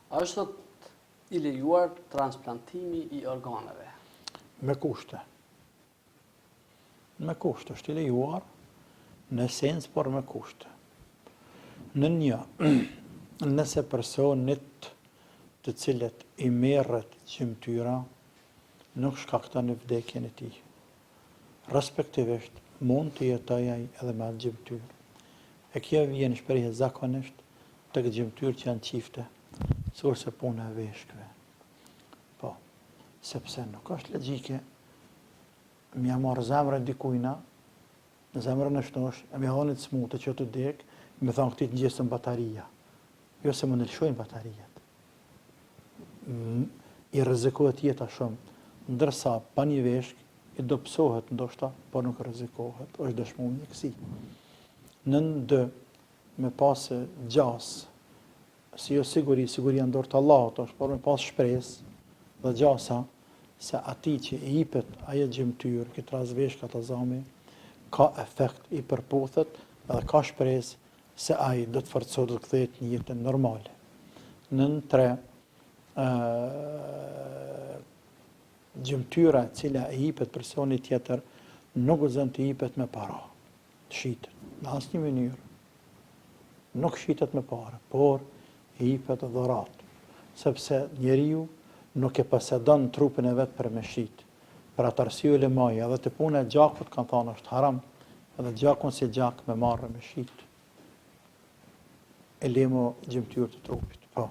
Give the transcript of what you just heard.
A është i lejuar transplantimi i organeve? Me kushte. Me kushte është i lejuar, në esencë, por me kushte. Në një, nëse personit të cilët i merret gjymtyra nuk shkakton vdekjen e tij. Respektivisht, mund të jetojë ai edhe me atë gjymtyrë. E kjo vjen shprehje zakonisht tek gjymtyrë që janë çifte, kurse puna e veshkëve. Po, sepse nuk është logjike m'ja marrë zemrën dikujna, në zemrën e shnosh, e m'ja honit smute që të dek, me thonë këti të gjesën bataria. Jo se më nëlshojnë batarijat. I rrezikohet jeta shumë, ndërsa pa një veshk, i dobësohet ndoshta, por nuk rrezikohet, është dëshmu mjekësi. Në ndë, me pasë gjasë, si jo siguria ndorë të Allahut është, por me pasë shpresë dhe gjasa, se ati që i jipet ajo gjymtyrë, këtë ras veshka të zami, ka efekt i përputhet edhe ka shpresë se ai do të forcohet, do të kthehet në jetën normale. Në tre, gjymtyra e cila i jipet personit tjetër nuk gëzon të jipet me para, shitet në asnjë mënyrë. Nuk shitet me para, por i jipet dhuratë, sepse njeriu nuk e posedon trupin e vet për me shit. Për atë arsye ulemaja edhe të puna e gjakut kanë thënë është haram, edhe gjakun si gjak me marrë me shit. E lemo gjymtyrë të trupit. Po.